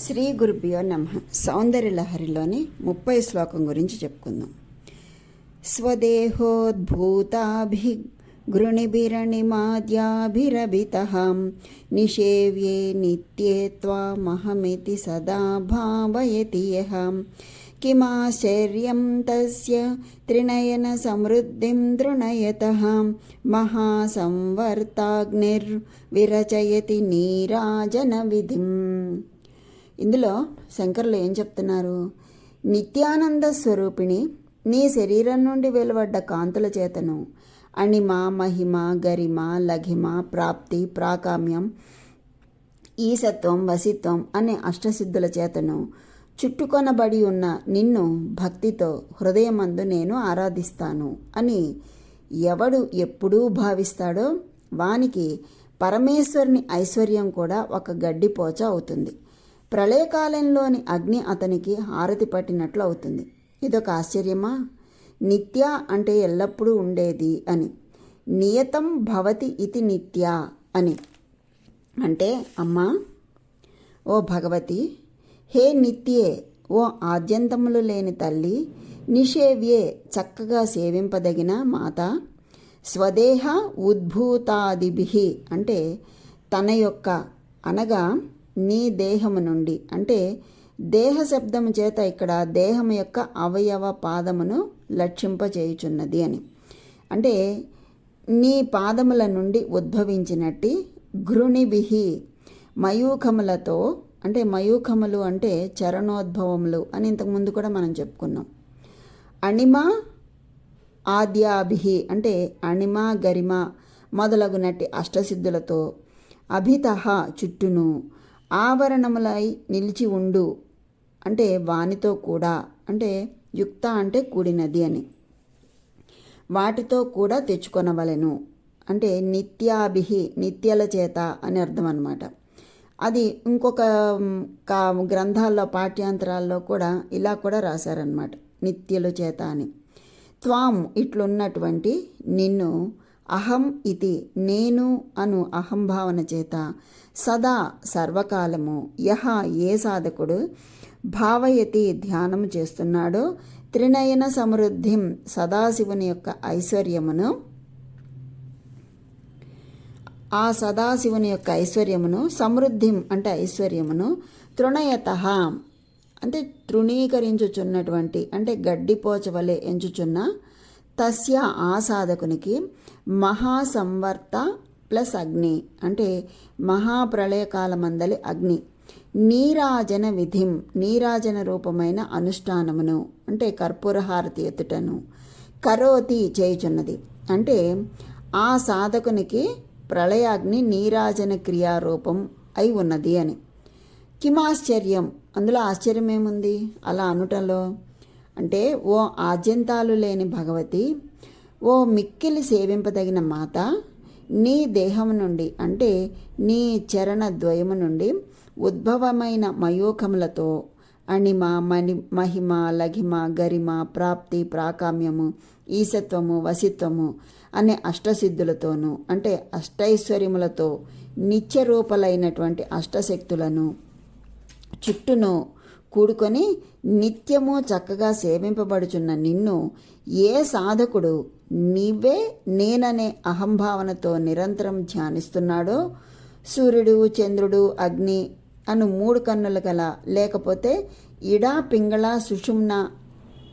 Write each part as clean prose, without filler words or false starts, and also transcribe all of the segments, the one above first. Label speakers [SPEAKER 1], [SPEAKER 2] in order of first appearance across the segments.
[SPEAKER 1] శ్రీ గురుభ్యో నమః. సౌందర్యలహరిలోని 30 శ్లోకం గురించి చెప్పుకుందాం. స్వదేహోద్భూతాభిగృణిభిరణిమాద్యాభిరభితః నిషేవ్యే నిత్యే త్వామహమితి సదా భావయతి యః కిమాశ్చర్యం తస్య త్రినయన సమృద్ధిం దృణయతః మహాసంవర్తాగ్నిర్విరచయతి నీరాజన విధిం. ఇందులో శంకరులు ఏం చెప్తున్నారు? నిత్యానంద స్వరూపిణి నీ శరీరం నుండి వెలువడ్డ కాంతుల చేతను అణిమ, మహిమ, గరిమ, లఘిమ, ప్రాప్తి, ప్రాకామ్యం, ఈసత్వం, వసిత్వం అనే అష్టసిద్ధుల చేతను చుట్టుకొనబడి ఉన్న నిన్ను భక్తితో హృదయమందు నేను ఆరాధిస్తాను అని ఎవడు ఎప్పుడూ భావిస్తాడో వానికి పరమేశ్వరుని ఐశ్వర్యం కూడా ఒక గడ్డిపోచ అవుతుంది. ప్రళయకాలంలోని అగ్ని అతనికి హారతి పట్టినట్లు అవుతుంది. ఇదొక ఆశ్చర్యమా? నిత్య అంటే ఎల్లప్పుడూ ఉండేది అని, నియతం భవతి ఇతి నిత్య అని అంటే, అమ్మా ఓ భగవతి, హే నిత్యే, ఓ ఆద్యంతములు లేని తల్లి, నిషేవ్యే చక్కగా సేవింపదగిన మాత, స్వదేహ ఉద్భూతాదిభి అంటే తన యొక్క అనగా నీ దేహము నుండి అంటే దేహ శబ్దము చేత ఇక్కడ దేహము యొక్క అవయవ పాదమును లక్షింపచేయుచున్నది అని అంటే నీ పాదముల నుండి ఉద్భవించినట్టి ఘృణిభిహి మయూఖములతో అంటే మయూఖములు అంటే చరణోద్భవములు అని ఇంతకుముందు కూడా మనం చెప్పుకున్నాం. అణిమ ఆద్యాభిహి అంటే అణిమ, గరిమ మొదలగునట్టి అష్టసిద్ధులతో అభితః చుట్టూను ఆవరణములై నిలిచి ఉండు అంటే వానితో కూడా అంటే యుక్త అంటే కూడినది అని వాటితో కూడా తెచ్చుకొనవలెను అంటే నిత్యాభిహి నిత్యల చేత అని అర్థం అన్నమాట. అది ఇంకొక గ్రంథాల్లో పాఠ్యాంతరాల్లో కూడా ఇలా కూడా రాశారనమాట, నిత్యల చేత అని. త్వాం ఇట్లున్నటువంటి నిన్ను, అహం ఇతి నేను అను అహంభావన చేత, సదా సర్వకాలము, యహ ఏ సాధకుడు, భావయతి ధ్యానము చేస్తున్నాడో, త్రినయన సమృద్ధిం సదాశివుని యొక్క ఐశ్వర్యమును, ఆ సదాశివుని యొక్క ఐశ్వర్యమును, సమృద్ధిం అంటే ఐశ్వర్యమును, తృణయత అంటే తృణీకరించుచున్నటువంటి అంటే గడ్డిపోచవలే ఎంచుచున్న, తస్య ఆ సాధకునికి మహాసంవర్త ప్లస్ అగ్ని అంటే మహాప్రళయకాలమందలి అగ్ని, నీరాజన విధిం నీరాజన రూపమైన అనుష్ఠానమును అంటే కర్పూరహారతి ఎత్తుటను, కరోతి చేయుచున్నది అంటే ఆ సాధకునికి ప్రళయాగ్ని నీరాజన క్రియారూపం అయి ఉన్నది అని. కిమాశ్చర్యం, అందులో ఆశ్చర్యం ఏముంది అలా అనుటలో అంటే, ఓ ఆద్యంతాలు లేని భగవతి, ఓ మిక్కిలి సేవింపదగిన మాత, నీ దేహం నుండి అంటే నీ చరణ ద్వయము నుండి ఉద్భవమైన మయూఖములతో అణిమ, మహిమ, లఘిమ, గరిమ, ప్రాప్తి, ప్రాకామ్యము, ఈసత్వము, వసిత్వము అనే అష్టసిద్ధులతోనూ అంటే అష్టైశ్వర్యములతో నిత్యరూపలైనటువంటి అష్టశక్తులను చుట్టూను కూడుకొని నిత్యము చక్కగా సేవింపబడుచున్న నిన్ను ఏ సాధకుడు నీవే నేననే అహంభావనతో నిరంతరం ధ్యానిస్తున్నాడో, సూర్యుడు, చంద్రుడు, అగ్ని అను 3 కన్నులు గల లేకపోతే ఇడ, పింగళ, సుషుమ్న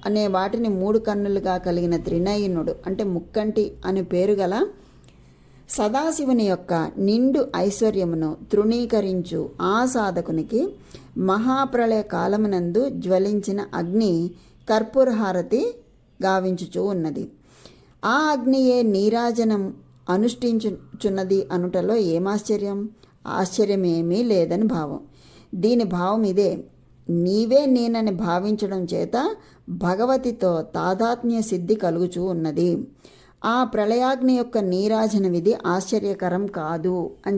[SPEAKER 1] అనే వాటిని 3 కన్నులుగా కలిగిన త్రినయనుడు అంటే ముక్కంటి అని పేరు గల సదాశివుని యొక్క నిండు ఐశ్వర్యమును తృణీకరించు ఆ సాధకునికి మహాప్రళయ కాలమునందు జ్వలించిన అగ్ని కర్పూరహారతి గావించుచూ ఉన్నది. ఆ అగ్నియే నీరాజనం అనుష్ఠించుచున్నది అనుటలో ఏమాశ్చర్యం? ఆశ్చర్యమేమీ లేదని భావం. దీని భావం ఇదే, నీవే నేనని భావించడం చేత భగవతితో తాదాత్మ్య సిద్ధి కలుగుచూ ఉన్నది. ఆ ప్రళయాగ్ని యొక్క నీరాజన విధి ఆశ్చర్యకరం కాదు అని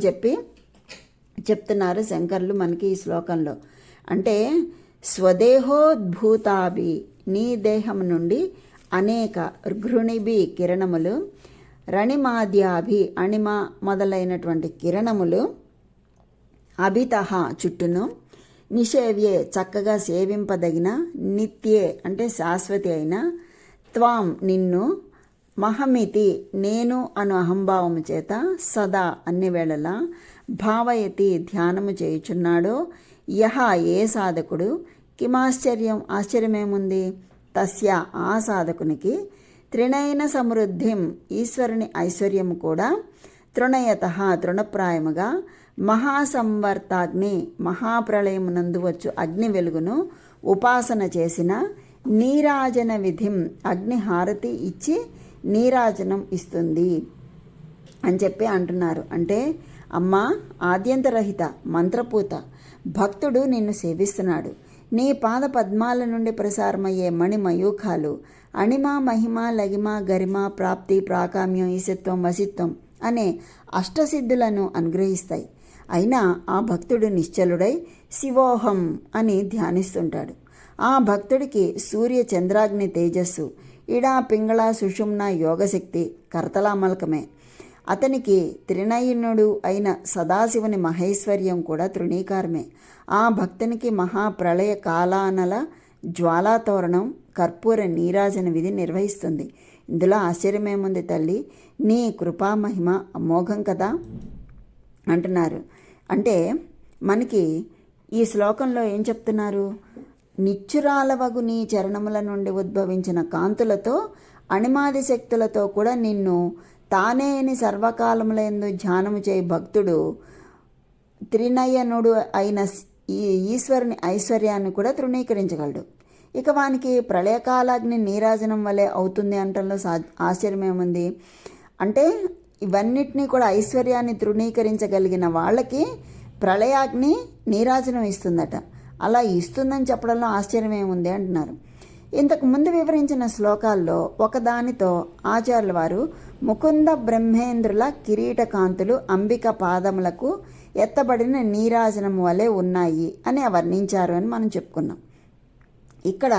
[SPEAKER 1] చెప్తున్నారు శంకర్లు మనకి ఈ శ్లోకంలో. అంటే స్వదేహోద్భూతాభి నీ దేహం నుండి అనేక ఘృణిభి కిరణములు, రణిమాద్యాభి అణిమ మొదలైనటువంటి కిరణములు, అభితః చుట్టూను, నిషేవ్యే చక్కగా సేవింపదగిన, నిత్యే అంటే శాశ్వతి అయిన, త్వాం నిన్ను, మహమితి నేను అను అహంభావము చేత, సదా అన్ని వేళలా, భావయతి ధ్యానము చేయుచున్నాడో, యహ ఏ సాధకుడు, కిమాశ్చర్యం ఆశ్చర్యమేముంది, తస్య ఆ సాధకునికి, త్రినయన సమృద్ధిం ఈశ్వరుని ఐశ్వర్యము కూడా, తృణయత తృణప్రాయముగా, మహాసంవర్తాగ్ని మహాప్రళయమునందు వచ్చు అగ్ని వెలుగును ఉపాసన చేసిన, నీరాజన విధిం అగ్నిహారతి ఇచ్చి నీరాజనం ఇస్తుంది అని చెప్పి అంటున్నారు. అంటే అమ్మా ఆద్యంతరహిత మంత్రపూత భక్తుడు నిన్ను సేవిస్తున్నాడు. నీ పాద పద్మాల నుండి ప్రసారమయ్యే మణిమయూఖాలు అణిమ మహిమ లగిమ గరిమ ప్రాప్తి ప్రాకామ్యం ఈశత్వం వసిత్వం అనే అష్టసిద్ధులను అనుగ్రహిస్తాయి. అయినా ఆ భక్తుడు నిశ్చలుడై శివోహం అని ధ్యానిస్తుంటాడు. ఆ భక్తుడికి సూర్య చంద్రాగ్ని తేజస్సు, ఇడా పింగళ సుషుమ్న యోగశక్తి కరతలామలకమే. అతనికి త్రినయనుడు అయిన సదాశివుని మహేశ్వర్యం కూడా తృణీకారమే. ఆ భక్తునికి మహాప్రళయ కాలానల జ్వాలాతోరణం కర్పూర నీరాజన విధి నిర్వహిస్తుంది. ఇందులో ఆశ్చర్యమేముంది తల్లి, నీ కృపామహిమ అమోఘం కదా అంటున్నారు. అంటే మనకి ఈ శ్లోకంలో ఏం చెప్తున్నారు, నిచ్చురాలవగు నీ చరణముల నుండి ఉద్భవించిన కాంతులతో అణిమాది శక్తులతో కూడా నిన్ను తానేని సర్వకాలములందు ధ్యానము చేయి భక్తుడు త్రినయనుడు అయిన ఈ ఈశ్వరుని ఐశ్వర్యాన్ని కూడా తృణీకరించగలడు. ఇక వానికి ప్రళయకాలాగ్ని నీరాజనం వలె అవుతుంది అంటంలో ఆశ్చర్యమేముంది. అంటే ఇవన్నిటినీ కూడా ఐశ్వర్యాన్ని తృణీకరించగలిగిన వాళ్ళకి ప్రళయాగ్ని నీరాజనం ఇస్తుందట. అలా ఇస్తుందని చెప్పడంలో ఆశ్చర్యమేముంది అంటున్నారు. ఇంతకు ముందు వివరించిన శ్లోకాల్లో ఒకదానితో ఆచార్యుల వారు ముకుంద బ్రహ్మేంద్రుల కిరీట కాంతులు అంబిక పాదములకు ఎత్తబడిన నీరాజనం వలె ఉన్నాయి అని వర్ణించారు అని మనం చెప్పుకున్నాం. ఇక్కడ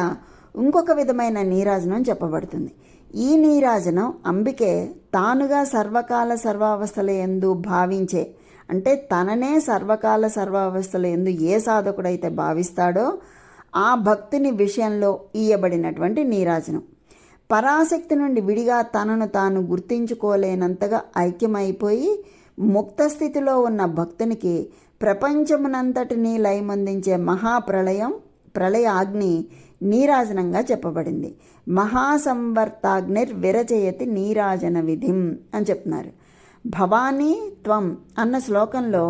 [SPEAKER 1] ఇంకొక విధమైన నీరాజనం చెప్పబడుతుంది. ఈ నీరాజనం అంబికే తానుగా సర్వకాల సర్వావస్థల యందు భావించే, అంటే తననే సర్వకాల సర్వావస్థల యందు ఏ సాధకుడైతే భావిస్తాడో ఆ భక్తుని విషయంలో ఇయ్యబడినటువంటి నీరాజనం. పరాశక్తి నుండి విడిగా తనను తాను గుర్తించుకోలేనంతగా ఐక్యమైపోయి ముక్త స్థితిలో ఉన్న భక్తునికి ప్రపంచమునంతటినీ లయమందించే మహాప్రళయం ప్రళయాగ్ని నీరాజనంగా చెప్పబడింది. మహాసంవర్తాగ్నిర్ విరచయతి నీరాజన విధిం అని చెప్తున్నారు. భవానీ త్వం అన్న శ్లోకంలో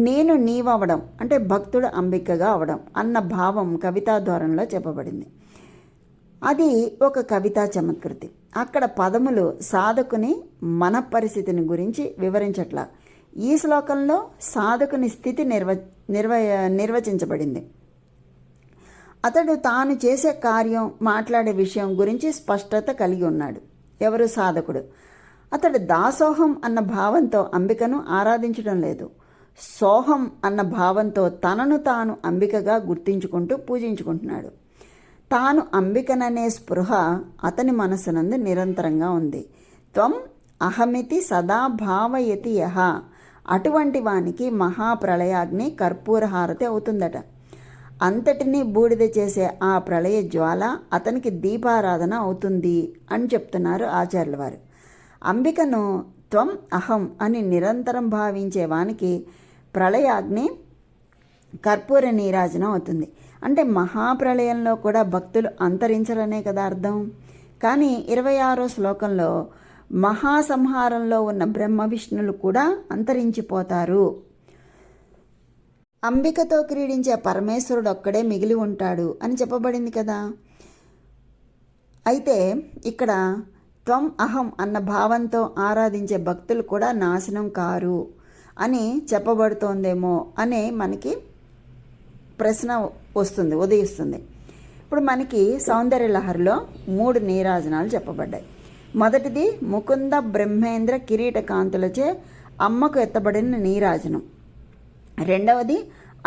[SPEAKER 1] నేను నీవవడం అంటే భక్తుడు అంబికగా అవడం అన్న భావం కవితా ధోరణిలో చెప్పబడింది. అది ఒక కవితా చమత్కృతి. అక్కడ పదములు సాధకుని మన పరిస్థితిని గురించి వివరించట్లా. ఈ శ్లోకంలో సాధకుని స్థితి నిర్వచించబడింది. అతడు తాను చేసే కార్యం మాట్లాడే విషయం గురించి స్పష్టత కలిగి ఉన్నాడు. ఎవరు? సాధకుడు. అతడు దాసోహం అన్న భావంతో అంబికను ఆరాధించడం లేదు. సోహం అన్న భావంతో తనను తాను అంబికగా గుర్తించుకుంటూ పూజించుకుంటున్నాడు. తాను అంబికననే స్పృహ అతని మనస్సునందు నిరంతరంగా ఉంది. త్వం అహమితి సదా భావయతి యహ, అటువంటి వానికి మహాప్రళయాగ్ని కర్పూరహారతి అవుతుందట. అంతటినీ బూడిద చేసే ఆ ప్రళయ జ్వాల అతనికి దీపారాధన అవుతుంది అని చెప్తున్నారు ఆచార్యుల వారు. అంబికను త్వం అహం అని నిరంతరం భావించే వానికి ప్రళయాగ్ని కర్పూర నీరాజనం అవుతుంది. అంటే మహాప్రళయంలో కూడా భక్తులు అంతరించరనే కదా అర్థం. కానీ 26వ శ్లోకంలో మహాసంహారంలో ఉన్న బ్రహ్మ విష్ణులు కూడా అంతరించిపోతారు. అంబికతో క్రీడించే పరమేశ్వరుడు ఒక్కడే మిగిలి ఉంటాడు అని చెప్పబడింది కదా. అయితే ఇక్కడ త్వం అహం అన్న భావంతో ఆరాధించే భక్తులు కూడా నాశనం కారు అని చెప్పబడుతోందేమో అనే మనకి ప్రశ్న ఉదయిస్తుంది. ఇప్పుడు మనకి సౌందర్యలహరిలో 3 నీరాజనాలు చెప్పబడ్డాయి. మొదటిది ముకుంద బ్రహ్మేంద్ర కిరీట కాంతులచే అమ్మకు ఎత్తబడిన నీరాజనం. రెండవది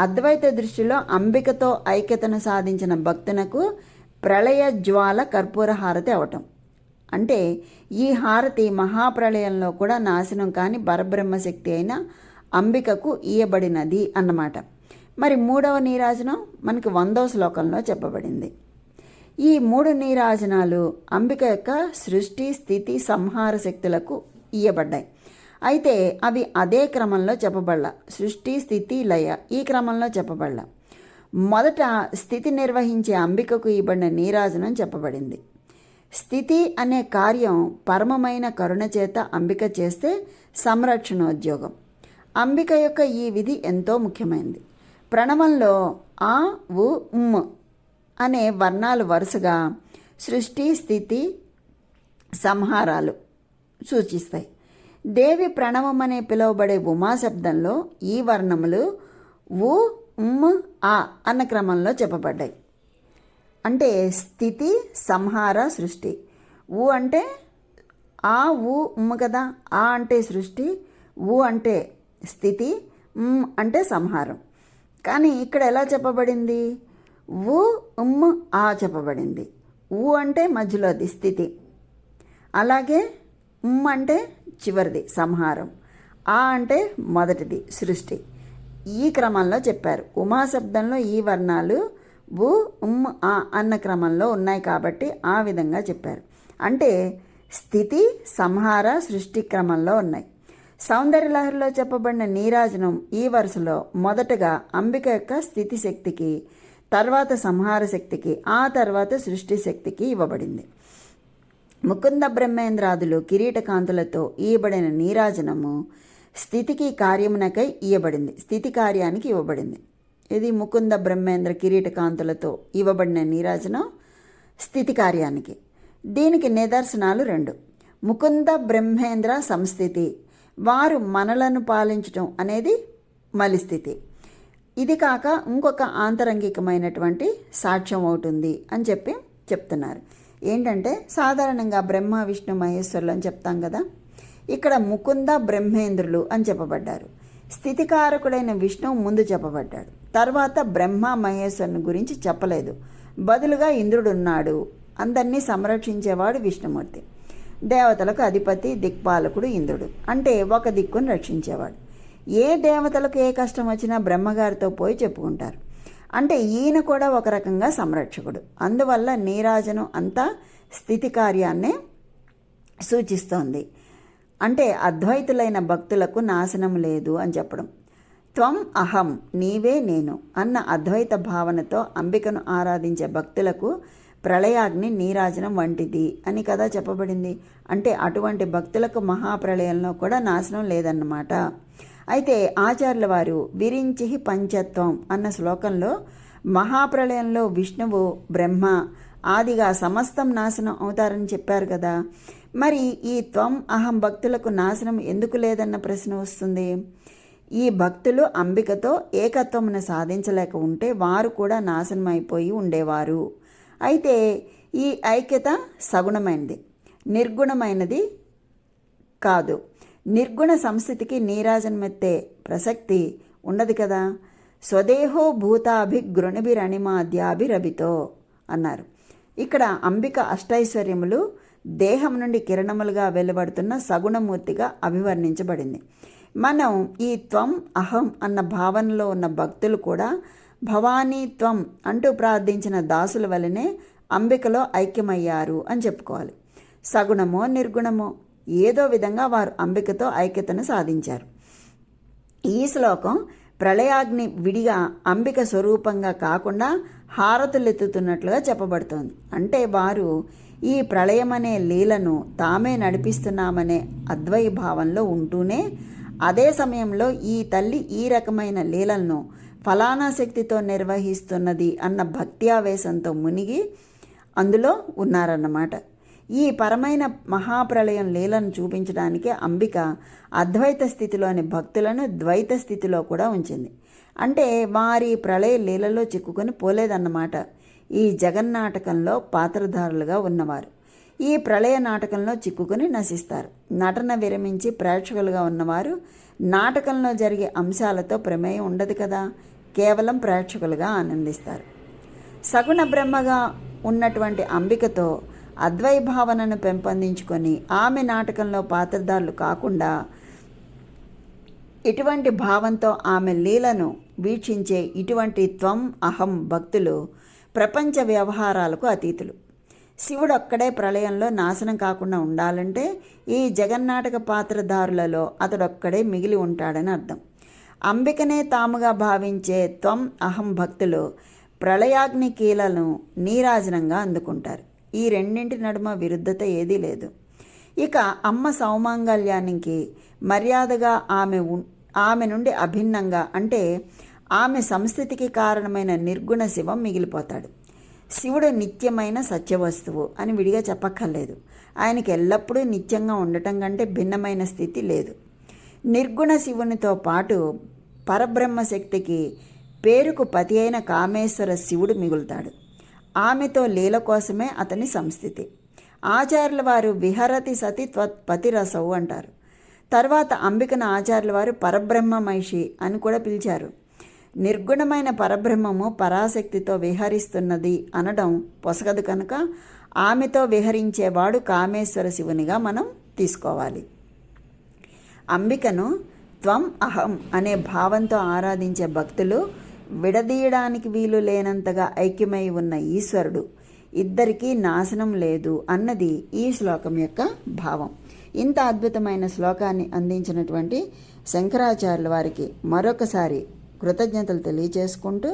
[SPEAKER 1] అద్వైత దృష్టిలో అంబికతో ఐక్యతను సాధించిన భక్తునకు ప్రళయ జ్వాల కర్పూర హారతి అవటం. అంటే ఈ హారతి మహాప్రళయంలో కూడా నాశనం కాని పరబ్రహ్మశక్తి అయిన అంబికకు ఇయ్యబడినది అన్నమాట. మరి మూడవ నీరాజనం మనకి 100వ శ్లోకంలో చెప్పబడింది. ఈ 3 నీరాజనాలు అంబిక యొక్క సృష్టి, స్థితి, సంహార శక్తులకు ఇయ్యబడ్డాయి. అయితే అవి అదే క్రమంలో చెప్పబడలా. సృష్టి, స్థితి, లయ ఈ క్రమంలో చెప్పబడలా. మొదట స్థితి నిర్వహించే అంబికకు ఇవ్వబడిన నీరాజనం చెప్పబడింది. స్థితి అనే కార్యం పరమమైన కరుణ చేత అంబిక చేస్తే సంరక్షణోద్యోగం. అంబిక యొక్క ఈ విధి ఎంతో ముఖ్యమైనది. ప్రణవంలో ఆ, ఉ, ఉమ్ అనే వర్ణాలు వరుసగా సృష్టి, స్థితి, సంహారాలు సూచిస్తాయి. దేవి ప్రణవం అనే పిలువబడే ఉమా శబ్దంలో ఈ వర్ణములు ఉ, ఉమ్, ఆ అన్న క్రమంలో చెప్పబడ్డాయి. అంటే స్థితి, సంహార, సృష్టి. ఊ అంటే ఆ, ఉ, ఉమ్ కదా. ఆ అంటే సృష్టి, ఊ అంటే స్థితి, అంటే సంహారం. కానీ ఇక్కడ ఎలా చెప్పబడింది? ఊ, ఉమ్, ఆ చెప్పబడింది. ఊ అంటే మధ్యలోది స్థితి, అలాగే ఉమ్ అంటే చివరిది సంహారం, ఆ అంటే మొదటిది సృష్టి. ఈ క్రమంలో చెప్పారు. ఉమా శబ్దంలో ఈ వర్ణాలు ఉ, ఉమ్, ఆ అన్న క్రమంలో ఉన్నాయి కాబట్టి ఆ విధంగా చెప్పారు. అంటే స్థితి, సంహార, సృష్టి క్రమంలో ఉన్నాయి. సౌందర్యలహరిలో చెప్పబడిన నీరాజనం ఈ వరుసలో మొదటగా అంబిక యొక్క స్థితి శక్తికి, తర్వాత సంహార శక్తికి, ఆ తర్వాత సృష్టి శక్తికి ఇవ్వబడింది. ముకుంద బ్రహ్మేంద్రాదులు కిరీటకాంతులతో ఇయ్యబడిన నీరాజనము స్థితికి కార్యమునకై ఇయ్యబడింది, స్థితి కార్యానికి ఇవ్వబడింది. ఇది ముకుంద బ్రహ్మేంద్ర కిరీటకాంతులతో ఇవ్వబడిన నీరాజనం స్థితి కార్యానికి. దీనికి నిదర్శనాలు 2. ముకుంద బ్రహ్మేంద్ర సంస్థితి, వారు మనలను పాలించటం అనేది మలిస్థితి. ఇది కాక ఇంకొక ఆంతరంగికమైనటువంటి సాక్ష్యం అవుతుంది అని చెప్తున్నారు. ఏంటంటే సాధారణంగా బ్రహ్మ, విష్ణు, మహేశ్వరులు అని చెప్తాం కదా. ఇక్కడ ముకుంద బ్రహ్మేంద్రులు అని చెప్పబడ్డారు. స్థితికారకుడైన విష్ణువు ముందు చెప్పబడ్డాడు. తర్వాత బ్రహ్మ, మహేశ్వరుని గురించి చెప్పలేదు. బదులుగా ఇంద్రుడున్నాడు. అందరినీ సంరక్షించేవాడు విష్ణుమూర్తి. దేవతలకు అధిపతి, దిక్పాలకుడు ఇంద్రుడు. అంటే ఒక దిక్కును రక్షించేవాడు. ఏ దేవతలకు ఏ కష్టం వచ్చినా బ్రహ్మగారితో పోయి చెప్పుకుంటారు. అంటే ఈయన కూడా ఒక రకంగా సంరక్షకుడు. అందువల్ల నీరాజనం అంతా స్థితి కార్యాన్నే సూచిస్తోంది. అంటే అద్వైతులైన భక్తులకు నాశనం లేదు అని చెప్పడం. త్వం అహం, నీవే నేను అన్న అద్వైత భావనతో అంబికను ఆరాధించే భక్తులకు ప్రళయాగ్ని నీరాజనం వంటిది అని కదా చెప్పబడింది. అంటే అటువంటి భక్తులకు మహాప్రళయంలో కూడా నాశనం లేదన్నమాట. అయితే ఆచార్యుల వారు విరించి పంచత్వం అన్న శ్లోకంలో మహాప్రళయంలో విష్ణువు, బ్రహ్మ ఆదిగా సమస్తం నాశనం అవుతారని చెప్పారు కదా. మరి ఈ త్వం అహం భక్తులకు నాశనం ఎందుకు లేదన్న ప్రశ్న వస్తుంది. ఈ భక్తులు అంబికతో ఏకత్వమును సాధించలేక ఉంటే వారు కూడా నాశనం అయిపోయి ఉండేవారు. అయితే ఈ ఐక్యత సగుణమైనది, నిర్గుణమైనది కాదు. నిర్గుణ సంస్థితికి నీరాజనమెత్తే ప్రసక్తి ఉండదు కదా. స్వదేహో భూతాభిగృణిభిరణిమాద్యాభిరభితో అన్నారు. ఇక్కడ అంబిక అష్టైశ్వర్యములు దేహం నుండి కిరణములుగా వెలువడుతున్న సగుణమూర్తిగా అభివర్ణించబడింది. మనం ఈ త్వం అహం అన్న భావనలో ఉన్న భక్తులు కూడా భవానీ త్వం అంటూ ప్రార్థించిన దాసుల వలనే అంబికలో ఐక్యమయ్యారు అని చెప్పుకోవాలి. సగుణమో నిర్గుణమో ఏదో విధంగా వారు అంబికతో ఐక్యతను సాధించారు. ఈ శ్లోకం ప్రళయాగ్ని విడిగా అంబిక స్వరూపంగా కాకుండా హారతులెత్తుతున్నట్లుగా చెప్పబడుతోంది. అంటే వారు ఈ ప్రళయమనే లీలను తామే నడిపిస్తున్నామనే అద్వై భావంలో ఉంటూనే అదే సమయంలో ఈ తల్లి ఈ రకమైన లీలలను ఫలానా శక్తితో నిర్వహిస్తున్నది అన్న భక్త్యావేశంతో మునిగి అందులో ఉన్నారన్నమాట. ఈ పరమైన మహాప్రళయం లీలను చూపించడానికే అంబిక అద్వైత స్థితిలోని భక్తులను ద్వైత స్థితిలో కూడా ఉంచింది. అంటే వారి ప్రళయ లీలలో చిక్కుకొని పోలేదన్నమాట. ఈ జగన్నాటకంలో పాత్రధారులుగా ఉన్నవారు ఈ ప్రళయ నాటకంలో చిక్కుకొని నశిస్తారు. నటన విరమించి ప్రేక్షకులుగా ఉన్నవారు నాటకంలో జరిగే అంశాలతో ప్రమేయం ఉండదు కదా, కేవలం ప్రేక్షకులుగా ఆనందిస్తారు. సగుణ బ్రహ్మగా ఉన్నటువంటి అంబికతో అద్వైభావనను పెంపొందించుకొని ఆమె నాటకంలో పాత్రధారులు కాకుండా ఇటువంటి భావంతో ఆమె లీలను వీక్షించే ఇటువంటి త్వం అహం భక్తులు ప్రపంచ వ్యవహారాలకు అతీతులు. శివుడు ఒక్కడే ప్రళయంలో నాశనం కాకుండా ఉండాలంటే ఈ జగన్నాటక పాత్రధారులలో అతడొక్కడే మిగిలి ఉంటాడని అర్థం. అంబికనే తాముగా భావించే త్వం అహం భక్తులు ప్రళయాగ్ని కీలను నీరాజనంగా అందుకుంటారు. ఈ రెండింటి నడుమ విరుద్ధత ఏదీ లేదు. ఇక అమ్మ సౌమాంగల్యానికి మర్యాదగా ఆమె నుండి అభిన్నంగా అంటే ఆమె సంస్థితికి కారణమైన నిర్గుణ శివం మిగిలిపోతాడు. శివుడు నిత్యమైన సత్యవస్తువు అని విడిగా చెప్పక్కర్లేదు. ఆయనకి ఎల్లప్పుడూ నిత్యంగా ఉండటం కంటే భిన్నమైన స్థితి లేదు. నిర్గుణ శివునితో పాటు పరబ్రహ్మశక్తికి పేరుకు పతి అయిన కామేశ్వర శివుడు మిగులుతాడు. ఆమెతో లీల కోసమే అతని సంస్థితి. ఆచార్యుల వారు విహరతి సతి త్వత్పతిరసవు అంటారు. తర్వాత అంబికను ఆచార్యుల వారు పరబ్రహ్మమైషి అని కూడా పిలిచారు. నిర్గుణమైన పరబ్రహ్మము పరాశక్తితో విహరిస్తున్నది అనడం పొసగదు కనుక ఆమెతో విహరించేవాడు కామేశ్వర శివునిగా మనం తీసుకోవాలి. అంబికను త్వం అహం అనే భావంతో ఆరాధించే భక్తులు విడదీయడానికి వీలు లేనంతగా ఐక్యమై ఉన్న ఈశ్వరుడు, ఇద్దరికీ నాశనం లేదు అన్నది ఈ శ్లోకం యొక్క భావం. ఇంత అద్భుతమైన శ్లోకాన్ని అందించినటువంటి శంకరాచార్యుల వారికి మరొకసారి కృతజ్ఞతలు తెలియచేసుకుంటూ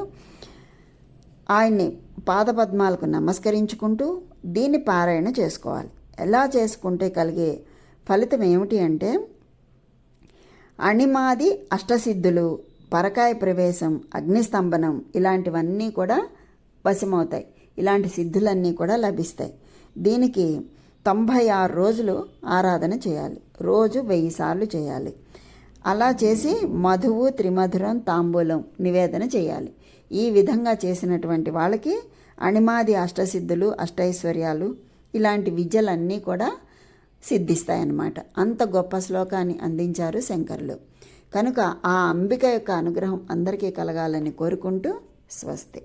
[SPEAKER 1] ఆయన్ని పాదపద్మాలకు నమస్కరించుకుంటూ దీన్ని పారాయణ చేసుకోవాలి. ఎలా చేసుకుంటే కలిగే ఫలితం ఏమిటి అంటే అణిమాది అష్టసిద్ధులు, పరకాయ ప్రవేశం, అగ్నిస్తంభనం ఇలాంటివన్నీ కూడా వశమవుతాయి. ఇలాంటి సిద్ధులన్నీ కూడా లభిస్తాయి. దీనికి 96 రోజులు ఆరాధన చేయాలి. రోజు 1000 సార్లు చేయాలి. అలా చేసి మధువు, త్రిమధురం, తాంబూలం నివేదన చేయాలి. ఈ విధంగా చేసినటువంటి వాళ్ళకి అణిమాది అష్టసిద్ధులు, అష్టైశ్వర్యాలు ఇలాంటి విద్యలన్నీ కూడా సిద్ధిస్తాయన్నమాట. అంత గొప్ప శ్లోకాన్ని అందించారు శంకరులు. కనుక ఆ అంబిక యొక్క అనుగ్రహం అందరికీ కలగాలని కోరుకుంటూ స్వస్తి.